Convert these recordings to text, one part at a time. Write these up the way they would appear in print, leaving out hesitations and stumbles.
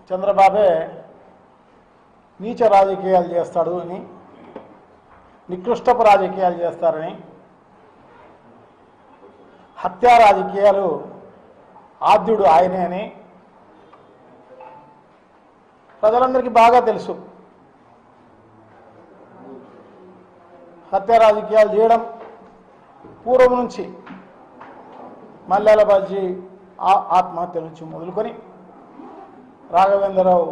చంద్రబాబే నీచ రాజకీయాలు చేస్తాడు అని, నికృష్టపు రాజకీయాలు చేస్తారని, హత్యా రాజకీయాలు ఆద్యుడు ఆయనే అని ప్రజలందరికీ బాగా తెలుసు. హత్యా రాజకీయాలు చేయడం పూర్వం నుంచి మల్యాల బాజీ ఆత్మహత్య నుంచి మొదలుకొని రాఘవేంద్రరావు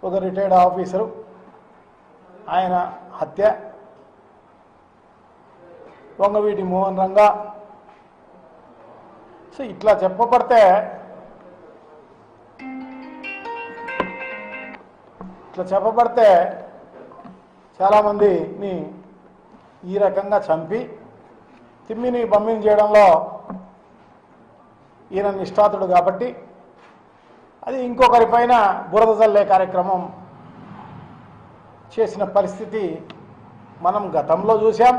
ఒక రిటైర్డ్ ఆఫీసరు ఆయన హత్య, వంగవీటి మోహన్ రంగా, సో ఇట్లా చెప్పబడితే చాలామందిని ఈ రకంగా చంపి తిమ్మిని బమ్మిని చేయడంలో ఈయన నిష్ఠాతుడు కాబట్టి అది ఇంకొకరిపైన బురద జల్లే కార్యక్రమం చేసిన పరిస్థితి మనం గతంలో చూసాం,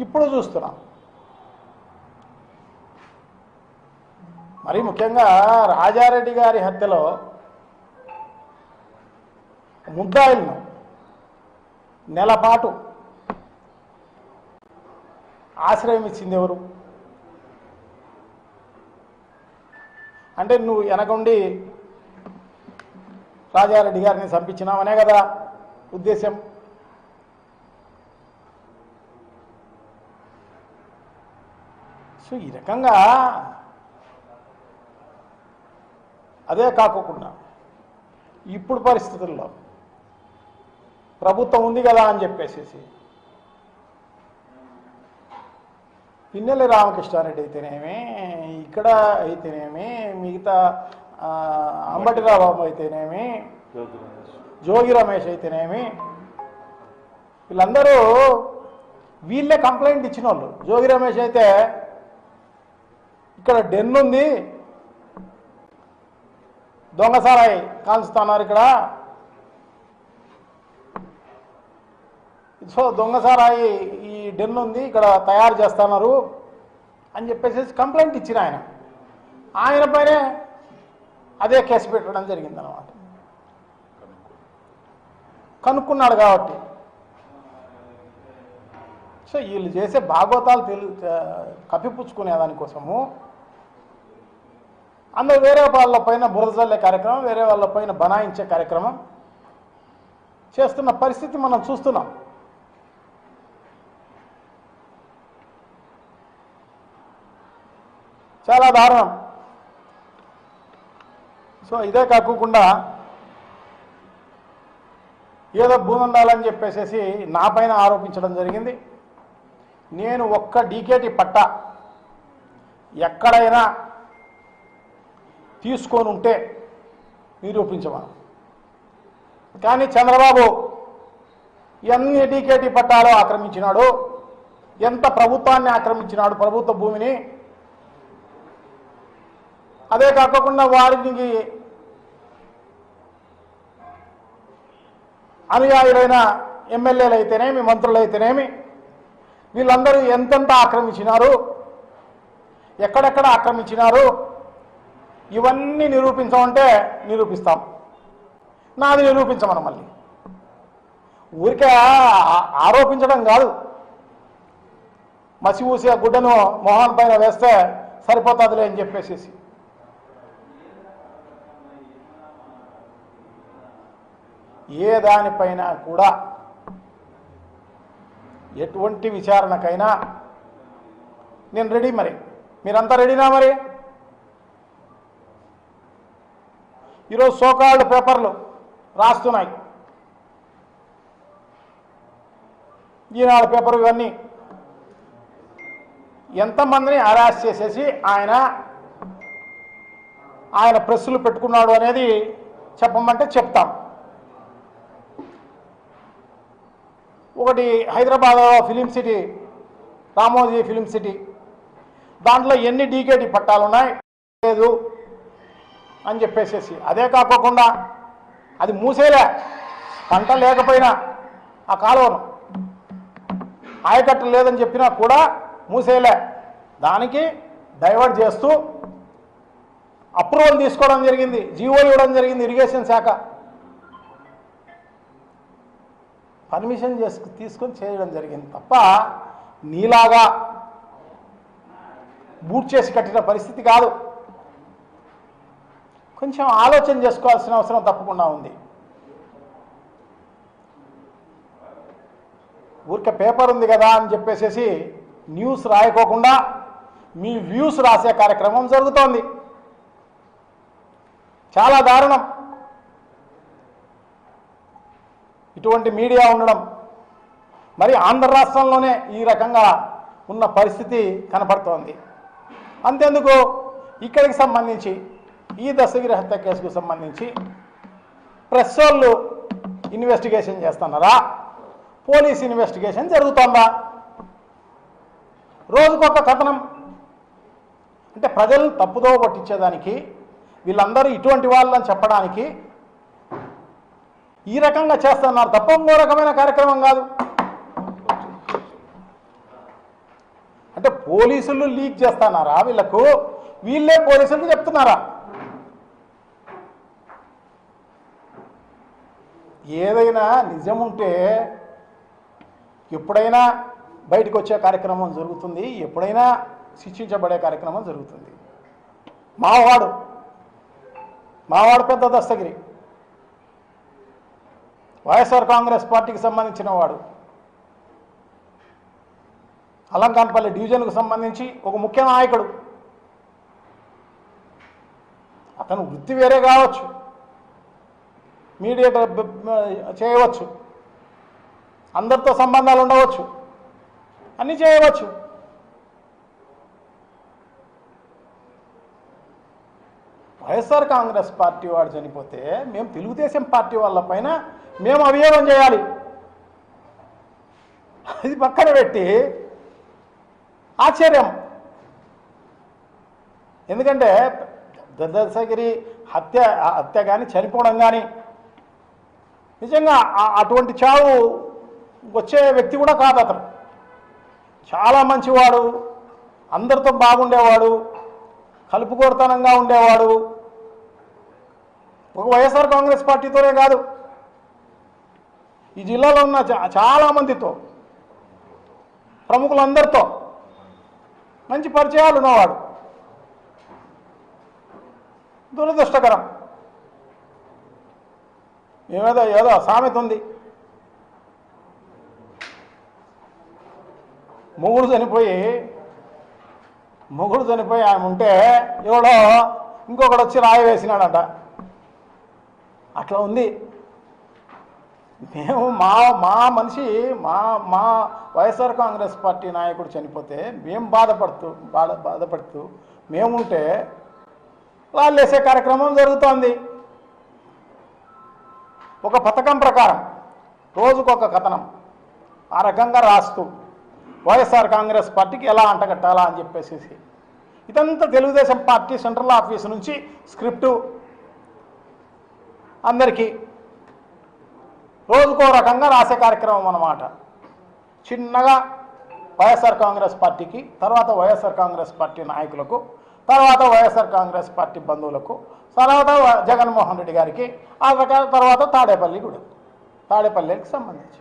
ఇప్పుడు చూస్తున్నాం. మరి ముఖ్యంగా రాజారెడ్డి గారి హత్యలో ముద్దాయిలను నెలపాటు ఆశ్రయం ఇచ్చింది ఎవరు? అంటే నువ్వు వెనకుండి రాజారెడ్డి గారిని చంపించినావనే కదా ఉద్దేశం. సో ఈ రకంగా అదే కాకుండా ఇప్పుడు పరిస్థితుల్లో ప్రభుత్వం ఉంది కదా అని చెప్పేసి పిన్నెల్లి రామకృష్ణారెడ్డి అయితేనేమి, ఇక్కడ అయితేనేమి, మిగతా అంబటిరాబాబు అయితేనేమి, జోగి రమేష్ అయితేనేమి, వీళ్ళందరూ వీళ్ళే కంప్లైంట్ ఇచ్చిన వాళ్ళు. జోగి రమేష్ అయితే ఇక్కడ డెన్ ఉంది, దొంగసారాయి కాల్చుతున్నారు ఇక్కడ, సో దొంగసారాయి ఈ డెన్ ఉంది ఇక్కడ తయారు చేస్తున్నారు అని చెప్పేసి కంప్లైంట్ ఇచ్చిన ఆయన పైనే అదే కేసు పెట్టడం జరిగిందన్నమాట. కనుక్కున్నాడు కాబట్టి. సో వీళ్ళు చేసే భాగవతాలు కప్పిపుచ్చుకునే దానికోసము అందరూ వేరే వాళ్ళ పైన బురద జల్లే కార్యక్రమం, వేరే వాళ్ళ పైన బనాయించే కార్యక్రమం చేస్తున్న పరిస్థితి మనం చూస్తున్నాం. చాలా దారుణం. సో ఇదే కాకుండా ఏదో భూమి ఉండాలని చెప్పేసి నా పైన ఆరోపించడం జరిగింది. నేను ఒక్క డీకేటీ పట్టా ఎక్కడైనా తీసుకొని ఉంటే నిరూపించమను. కానీ చంద్రబాబు ఎన్ని డీకేటీ పట్టాలో ఆక్రమించినాడు, ఎంత ప్రభుత్వాన్ని ఆక్రమించినాడు, ప్రభుత్వ భూమిని. అదే కాకుండా వారికి అనుయాయులైన ఎమ్మెల్యేలు అయితేనేమి, మంత్రులు అయితేనేమి, వీళ్ళందరూ ఎంతెంత ఆక్రమించినారు, ఎక్కడెక్కడ ఆక్రమించినారు, ఇవన్నీ నిరూపించమంటే నిరూపిస్తాం. నాది నిరూపించమను. మళ్ళీ ఊరికే ఆరోపించడం కాదు, మసి ఊసే గుడ్డను మొహన్ పైన వేస్తే సరిపోతుందిలే అని చెప్పేసి ఏ దానిపైన కూడా ఎటువంటి విచారణకైనా నేను రెడీ. మరి మీరంతా రెడీనా? మరి ఈరోజు సోకాల్డ్ పేపర్లు రాస్తున్నాయి, ఈనాడు పేపర్, ఇవన్నీ ఎంతమందిని అరెస్ట్ చేసేసి ఆయన ప్రెస్సులు పెట్టుకున్నాడు అనేది చెప్పమంటే చెప్తాం. ఒకటి Hyderabad film city, Ramoji film city, దాంట్లో ఎన్ని డీకేటీ పట్టాలు ఉన్నాయి లేదు అని చెప్పేసి. అదే కాకుండా అది మూసేలే, పంట లేకపోయినా ఆ కాలువను ఆయకట్టు లేదని చెప్పినా కూడా మూసేలే, దానికి డైవర్ట్ చేస్తూ అప్రూవల్ తీసుకోవడం జరిగింది, జీవో ఇవ్వడం జరిగింది ఇరిగేషన్ శాఖ, పర్మిషన్ తీసుకొని చేయడం జరిగింది తప్ప నీలాగా బూట్ చేసి కట్టిన పరిస్థితి కాదు. కొంచెం ఆలోచన చేసుకోవాల్సిన అవసరం తప్పకుండా ఉంది. ఊరికే పేపర్ ఉంది కదా అని చెప్పేసి న్యూస్ రాయకోకుండా మీ వ్యూస్ రాసే కార్యక్రమం జరుగుతోంది. చాలా దారుణం ఇటువంటి మీడియా ఉండడం. మరి ఆంధ్ర రాష్ట్రంలోనే ఈ రకంగా ఉన్న పరిస్థితి కనపడుతోంది. అంతేందుకు ఇక్కడికి సంబంధించి ఈ దస్తగిరి హత్య కేసుకు సంబంధించి ప్రెస్ వాళ్ళు ఇన్వెస్టిగేషన్ చేస్తున్నారా, పోలీస్ ఇన్వెస్టిగేషన్ జరుగుతోందా? రోజుకొక కథనం. అంటే ప్రజలను తప్పుదో పట్టించేదానికి, వీళ్ళందరూ ఇటువంటి వాళ్ళని చెప్పడానికి ఈ రకంగా చేస్తున్నారు తప్ప ఇంకో రకమైన కార్యక్రమం కాదు. అంటే పోలీసులు లీక్ చేస్తున్నారా వీళ్ళకు, వీళ్ళే పోలీసులకు చెప్తున్నారా? ఏదైనా నిజం ఉంటే ఎప్పుడైనా బయటకు వచ్చే కార్యక్రమం జరుగుతుంది, ఎప్పుడైనా శిక్షించబడే కార్యక్రమం జరుగుతుంది. మావాడు పెద్ద దస్తగిరి, వైఎస్ఆర్ కాంగ్రెస్ పార్టీకి సంబంధించిన వాడు, అలంకాన్పల్లి డివిజన్కు సంబంధించి ఒక ముఖ్య నాయకుడు. అతను వృత్తి వేరే కావచ్చు, మీడియేటర్ చేయవచ్చు, అందరితో సంబంధాలు ఉండవచ్చు, అన్నీ చేయవచ్చు. వైఎస్ఆర్ కాంగ్రెస్ పార్టీ వాడు చనిపోతే మేము తెలుగుదేశం పార్టీ వాళ్ళ పైన మేము అభియోగం చేయాలి. ఇది పక్కన పెట్టి ఆశ్చర్యం. ఎందుకంటే దస్తగిరి హత్య కానీ చనిపోవడం కానీ నిజంగా అటువంటి చావు వచ్చే వ్యక్తి కూడా కాదు. అతను చాలా మంచివాడు, అందరితో బాగుండేవాడు, కలుపుకోరుతనంగా ఉండేవాడు. ఒక వైఎస్ఆర్ కాంగ్రెస్ పార్టీతోనే కాదు, ఈ జిల్లాలో ఉన్న చాలామందితో, ప్రముఖులందరితో మంచి పరిచయాలు ఉన్నవాడు. దురదృష్టకరం. ఏదో సామెత ఉంది, మొగుడు చనిపోయి ఆయన ఉంటే ఎవడో ఇంకొకడు వచ్చి రాయి వేసినాడట. అట్లా ఉంది. మేము మా మనిషి మా వైఎస్ఆర్ కాంగ్రెస్ పార్టీ నాయకుడు చనిపోతే మేము బాధపడుతూ మేముంటే వాళ్ళు వేసే కార్యక్రమం జరుగుతోంది. ఒక పథకం ప్రకారం రోజుకొక కథనం ఆ రకంగా రాస్తూ వైఎస్ఆర్ కాంగ్రెస్ పార్టీకి ఎలా అంటగట్టాలా అని చెప్పేసి ఇదంతా తెలుగుదేశం పార్టీ సెంట్రల్ ఆఫీస్ నుంచి స్క్రిప్టు అందరికీ రోజుకో రకంగా రాసే కార్యక్రమం అన్నమాట. చిన్నగా వైఎస్ఆర్ కాంగ్రెస్ పార్టీకి, తర్వాత వైఎస్ఆర్ కాంగ్రెస్ పార్టీ నాయకులకు, తర్వాత వైఎస్ఆర్ కాంగ్రెస్ పార్టీ బంధువులకు, తర్వాత జగన్మోహన్ రెడ్డి గారికి, ఆ రకాల తర్వాత తాడేపల్లికి సంబంధించి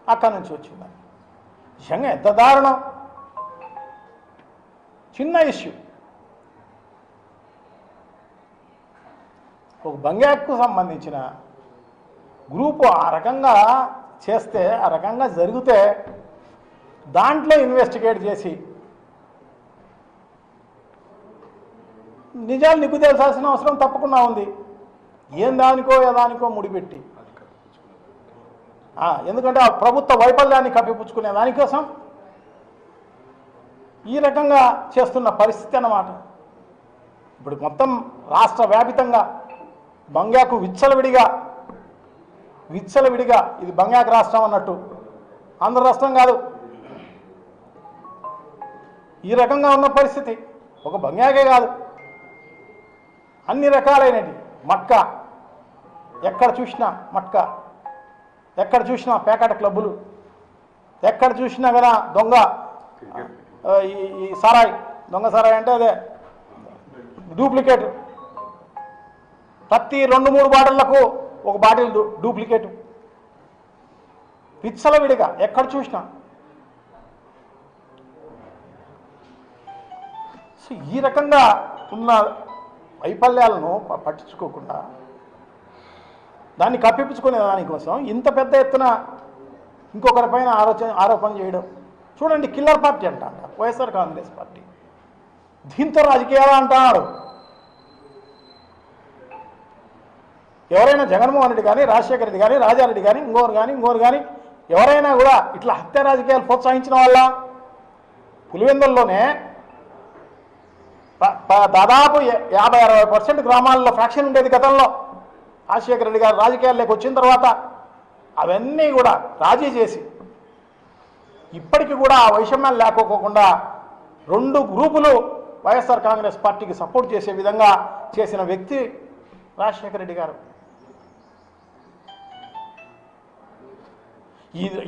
అక్కడి నుంచి వచ్చింది. నిజంగా ఎంత దారుణం. చిన్న ఇష్యూ, ఒక బంగాకు సంబంధించిన గ్రూపు ఆ రకంగా చేస్తే, ఆ రకంగా జరిగితే దాంట్లో ఇన్వెస్టిగేట్ చేసి నిజాలు నిగ్గు తేల్చాల్సిన అవసరం తప్పకుండా ఉంది. ఏం దానికో ముడిపెట్టి, ఎందుకంటే ఆ ప్రభుత్వ వైఫల్యాన్ని కప్పిపుచ్చుకునే దానికోసం ఈ రకంగా చేస్తున్న పరిస్థితి అన్నమాట. ఇప్పుడు మొత్తం రాష్ట్ర వ్యాపితంగా బంగాకు విచ్చలవిడిగా ఇది బంగాకు రాష్ట్రం అన్నట్టు, ఆంధ్ర రాష్ట్రం కాదు. ఈ రకంగా ఉన్న పరిస్థితి ఒక బంగాకే కాదు, అన్ని రకాలైనవి. మట్కా ఎక్కడ చూసినా మట్కా, ఎక్కడ చూసినా పేకాట క్లబ్బులు, ఎక్కడ చూసినా కదా దొంగ ఈ సారాయి, దొంగ సారాయి అంటే అదే డూప్లికేట్, ప్రతి 2-3 బాటిళ్లకు ఒక బాటిల్ డూప్లికేట్, విచ్చలవిడిగా ఎక్కడ చూసినా. సో ఈ రకంగా ఉన్న వైఫల్యాలను పట్టించుకోకుండా దాన్ని కప్పిపుచ్చుకునే దానికోసం ఇంత పెద్ద ఎత్తున ఇంకొకరిపైన ఆరోపణ చేయడం. చూడండి, కిల్లర్ పార్టీ అంట వైఎస్ఆర్ కాంగ్రెస్ పార్టీ. దీంతో రాజకీయాలు అంటున్నాడు. ఎవరైనా జగన్మోహన్ రెడ్డి కానీ, రాజశేఖర రెడ్డి కానీ, రాజారెడ్డి కానీ, ఇంకోరు కానీ ఎవరైనా కూడా ఇట్లా హత్య రాజకీయాలు ప్రోత్సహించిన వాళ్ళ? పులివెందుల్లోనే దాదాపు 50-60% గ్రామాల్లో ఫ్రాక్షన్ ఉండేది గతంలో. రాజశేఖర రెడ్డి గారు రాజకీయాల్లోకి వచ్చిన తర్వాత అవన్నీ కూడా రాజీ చేసి ఇప్పటికీ కూడా ఆ వైషమ్యాలు లేకపోకుండా 2 గ్రూపులు వైఎస్ఆర్ కాంగ్రెస్ పార్టీకి సపోర్ట్ చేసే విధంగా చేసిన వ్యక్తి రాజశేఖర రెడ్డి గారు.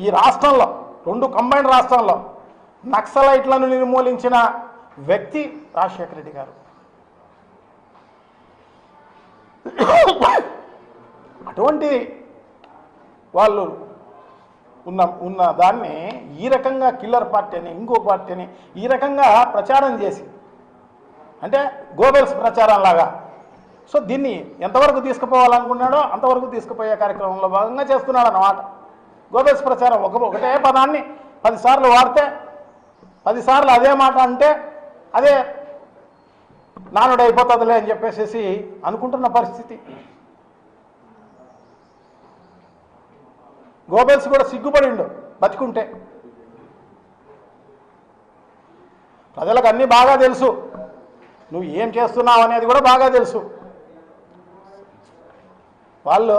ఈ రాష్ట్రంలో 2 కంబైన్డ్ రాష్ట్రంలో నక్సలైట్లను నిర్మూలించిన వ్యక్తి రాజశేఖర రెడ్డి గారు. అటువంటి వాళ్ళు ఉన్న దాన్ని ఈ రకంగా కిల్లర్ పార్టీ అని, ఇంకో పార్టీ అని ఈ రకంగా ప్రచారం చేసి, అంటే గోబెల్స్ ప్రచారం లాగా. సో దీన్ని ఎంతవరకు తీసుకుపోవాలనుకున్నాడో అంతవరకు తీసుకుపోయే కార్యక్రమంలో భాగంగా చేస్తున్నాడు అన్నమాట. గోబెల్స్ ప్రచారం ఒకటే పదాన్ని 10 సార్లు వాడితే 10 సార్లు అదే మాట అంటే అదే నానుడు అయిపోతుందిలే అని చెప్పేసి అనుకుంటున్న పరిస్థితి. గోబెల్స్ కూడా సిగ్గుపడిండు బతికుంటే. ప్రజలకు అన్నీ బాగా తెలుసు, నువ్వు ఏం చేస్తున్నావు అనేది కూడా బాగా తెలుసు. వాళ్ళు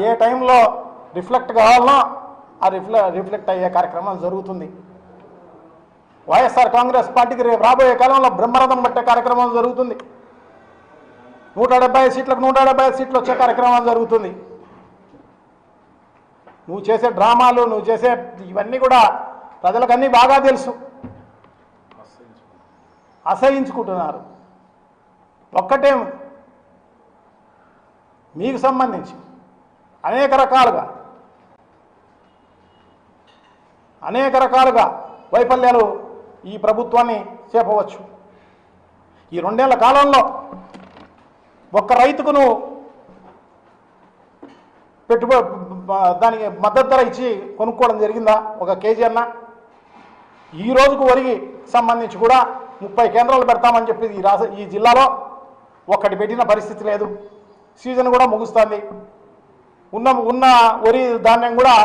ఏ టైంలో రిఫ్లెక్ట్ కావాలనో ఆ రిఫ్లెక్ట్ అయ్యే కార్యక్రమం జరుగుతుంది. వైఎస్ఆర్ కాంగ్రెస్ పార్టీకి రేపు రాబోయే కాలంలో బ్రహ్మరథం పట్టే కార్యక్రమం జరుగుతుంది. 175 సీట్లకు 175 సీట్లు వచ్చే కార్యక్రమం జరుగుతుంది. నువ్వు చేసే డ్రామాలు, నువ్వు చేసే ఇవన్నీ కూడా ప్రజలకు అన్నీ బాగా తెలుసు. అసహించుకుంటున్నారు. ఒక్కటే మీకు సంబంధించి అనేక రకాలుగా వైఫల్యాలు ఈ ప్రభుత్వాన్ని చేపవచ్చు. ఈ 2 ఏళ్ల కాలంలో ఒక్క రైతుకు నువ్వు దానికి మద్దతు ధర ఇచ్చి కొనుక్కోవడం జరిగిందా? 1 కేజీ అన్న? ఈ రోజుకు వరికి సంబంధించి కూడా 30 కేంద్రాలు పెడతామని చెప్పి ఈ జిల్లాలో ఒక్కటి పెట్టిన పరిస్థితి లేదు. సీజన్ కూడా ముగుస్తుంది. ఉన్న వరి ధాన్యం కూడా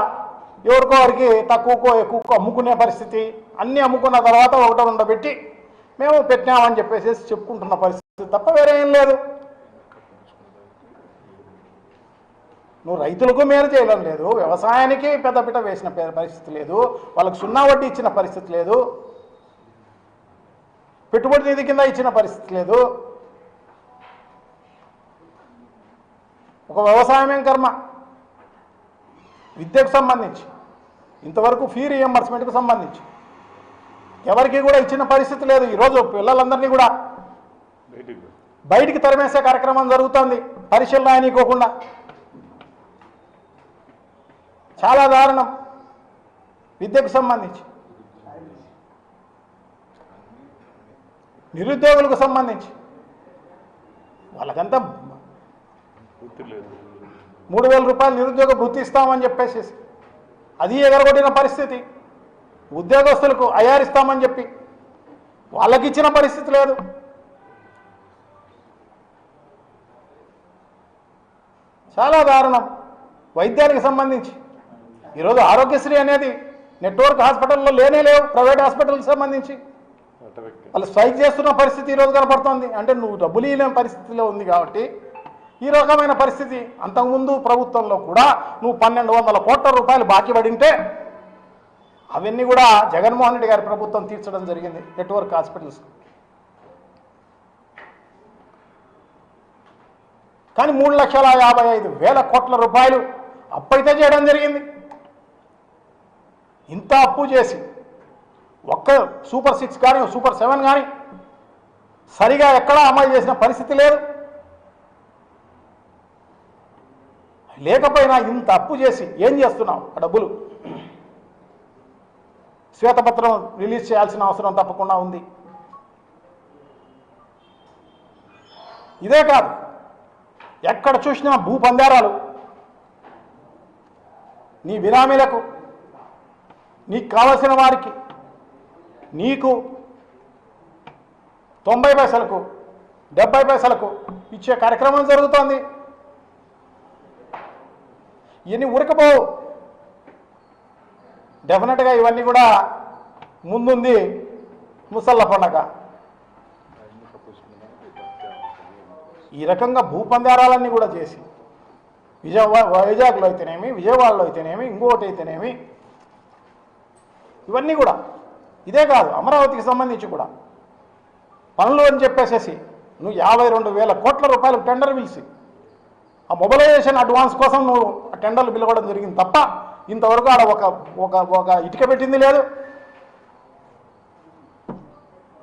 ఎవరికో వారికి తక్కువకో ఎక్కువకో అమ్ముకునే పరిస్థితి. అన్నీ అమ్ముకున్న తర్వాత 1-2 పెట్టి మేము పెట్టినామని చెప్పేసి చెప్పుకుంటున్న పరిస్థితి తప్ప వేరే ఏం లేదు. నువ్వు రైతులకు మేలు చేయడం లేదు, వ్యవసాయానికి పెద్దపీట వేసిన పరిస్థితి లేదు, వాళ్ళకు 0 వడ్డీ ఇచ్చిన పరిస్థితి లేదు, పెట్టుబడి నిధి కింద ఇచ్చిన పరిస్థితి లేదు. ఒక వ్యవసాయమేం కర్మ. విద్యకు సంబంధించి ఇంతవరకు ఫీ రీఎంబర్స్మెంట్కు సంబంధించి ఎవరికి కూడా ఇచ్చిన పరిస్థితి లేదు. ఈరోజు పిల్లలందరినీ కూడా బయటికి తరిమేసే కార్యక్రమం జరుగుతుంది పరీక్షలు రాయనీకోకుండా. చాలా దారుణం. విద్యకు సంబంధించి, నిరుద్యోగులకు సంబంధించి వాళ్ళకంతా 3,000 రూపాయలు నిరుద్యోగ వృత్తి ఇస్తామని చెప్పేసి అది ఎగరగొట్టిన పరిస్థితి. ఉద్యోగస్తులకు అయారిస్తామని చెప్పి వాళ్ళకి ఇచ్చిన పరిస్థితి లేదు. చాలా దారుణం. వైద్యానికి సంబంధించి ఈరోజు ఆరోగ్యశ్రీ అనేది నెట్వర్క్ హాస్పిటల్లో లేవు. ప్రైవేట్ హాస్పిటల్కి సంబంధించి వాళ్ళు స్ట్రైక్ చేస్తున్న పరిస్థితి ఈరోజు కనపడుతుంది. అంటే నువ్వు డబ్బులు ఇవ్వలేని పరిస్థితిలో ఉంది కాబట్టి ఈ రకమైన పరిస్థితి. అంతకుముందు ప్రభుత్వంలో కూడా నువ్వు 1,200 కోట్ల రూపాయలు బాకీ పడింటే అవన్నీ కూడా జగన్మోహన్ రెడ్డి గారి ప్రభుత్వం తీర్చడం జరిగింది నెట్వర్క్ హాస్పిటల్స్. కానీ 3,55,000 కోట్ల రూపాయలు అప్పైతే చేయడం జరిగింది. ఇంత అప్పు చేసి ఒక్క సూపర్ 6 కానీ సూపర్ 7 కానీ సరిగా ఎక్కడా అమలు చేసిన పరిస్థితి లేదు. లేకపోయినా ఇంత అప్పు చేసి ఏం చేస్తున్నావు? ఆ డబ్బులు శ్వేతపత్రం రిలీజ్ చేయాల్సిన అవసరం తప్పకుండా ఉంది. ఇదే కాదు, ఎక్కడ చూసినా భూపందారాలు, నీ బినామీలకు, నీకు కావలసిన వారికి, నీకు 90 పైసలకు 70 పైసలకు ఇచ్చే కార్యక్రమం జరుగుతోంది. ఇవన్నీ ఉరకపోవు. డెఫినెట్గా ఇవన్నీ కూడా ముందుంది ముసళ్ళ పండగ. ఈ రకంగా భూపందారాలన్నీ కూడా చేసి వైజాగ్లో అయితేనేమి, విజయవాడలో అయితేనేమి, ఇంకోటి అయితేనేమి, ఇవన్నీ కూడా ఇదే కాదు, అమరావతికి సంబంధించి కూడా పనులు అని చెప్పేసేసి నువ్వు 52,000 కోట్ల రూపాయలకు టెండర్ పిలిచి ఆ మొబిలైజేషన్ అడ్వాన్స్ కోసం నువ్వు ఆ టెండర్లు పిలవడం జరిగింది తప్ప ఇంతవరకు ఆడ ఒక ఇటుక పెట్టింది లేదు,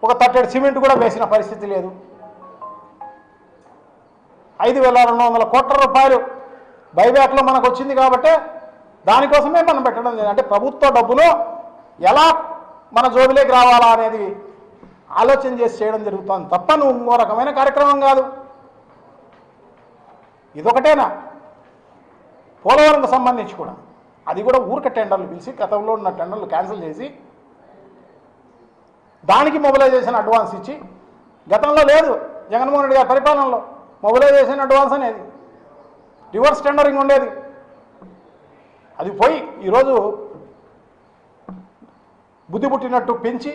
ఒక తట్టెడు సిమెంట్ కూడా వేసిన పరిస్థితి లేదు. 5,200 కోట్ల రూపాయలు బైబ్యాక్లో మనకు వచ్చింది కాబట్టి దానికోసమే మనం పెట్టడం లేదు. అంటే ప్రభుత్వ డబ్బులు ఎలా మన జోబిలోకి రావాలా అనేది ఆలోచన చేసి చేయడం జరుగుతుంది తప్ప నువ్వు ఇంకో రకమైన కార్యక్రమం కాదు. ఇదొకటేనా? పోలవరంకు సంబంధించి కూడా అది కూడా ఊరిక టెండర్లు పిలిచి గతంలో ఉన్న టెండర్లు క్యాన్సిల్ చేసి దానికి మొబిలైజేషన్ అడ్వాన్స్ ఇచ్చి, గతంలో లేదు జగన్మోహన్ రెడ్డి గారి పరిపాలనలో మొబిలైజేషన్ అడ్వాన్స్ అనేది, రివర్స్ టెండరింగ్ ఉండేది. అది పోయి ఈరోజు బుద్ధి పుట్టినట్టు పెంచి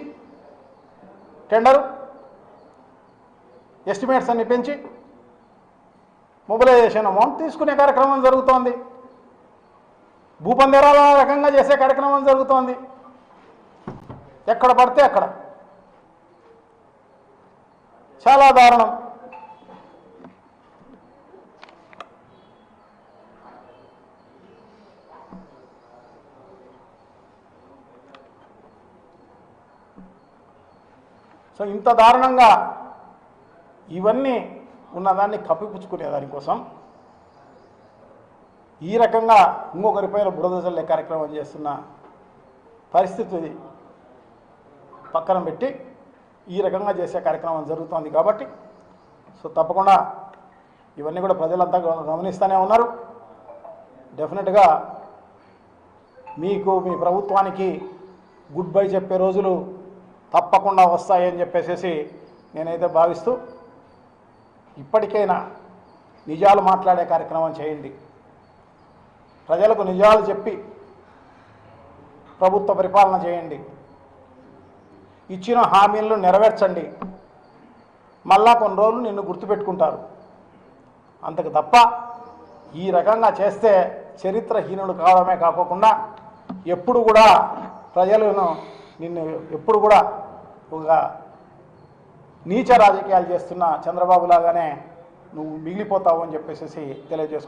టెండరు ఎస్టిమేట్స్ అన్ని పెంచి మొబిలైజేషన్ అమౌంట్ తీసుకునే కార్యక్రమం జరుగుతోంది. భూపందేరాల రకంగా చేసే కార్యక్రమం జరుగుతోంది. ఎక్కడ పడితే అక్కడ. చాలా దారుణం. సో ఇంత దారుణంగా ఇవన్నీ ఉన్నదాన్ని కప్పిపుచ్చుకునే దానికోసం ఈ రకంగా ఇంకొకరిపైన బురద చల్లే కార్యక్రమం చేస్తున్న పరిస్థితి పక్కన పెట్టి ఈ రకంగా చేసే కార్యక్రమం జరుగుతోంది కాబట్టి సో తప్పకుండా ఇవన్నీ కూడా ప్రజలంతా గమనిస్తూనే ఉన్నారు. డెఫినెట్గా మీకు మీ ప్రభుత్వానికి గుడ్ బై చెప్పే రోజులు తప్పకుండా వస్తాయని చెప్పేసి నేనైతే భావిస్తూ ఇప్పటికైనా నిజాలు మాట్లాడే కార్యక్రమం చేయండి. ప్రజలకు నిజాలు చెప్పి ప్రభుత్వ పరిపాలన చేయండి. ఇచ్చిన హామీలను నెరవేర్చండి. మళ్ళా కొన్ని రోజులు నిన్ను గుర్తుపెట్టుకుంటారు. అంతకు తప్ప ఈ రకంగా చేస్తే చరిత్రహీనుడు కావడమే కాకుండా ఎప్పుడు కూడా ప్రజలను నిన్ను ఎప్పుడు కూడా ఒక నీచ రాజకీయాలు చేస్తున్న చంద్రబాబు లాగానే నువ్వు మిగిలిపోతావు అని చెప్పేసి తెలియజేసుకుంటావు.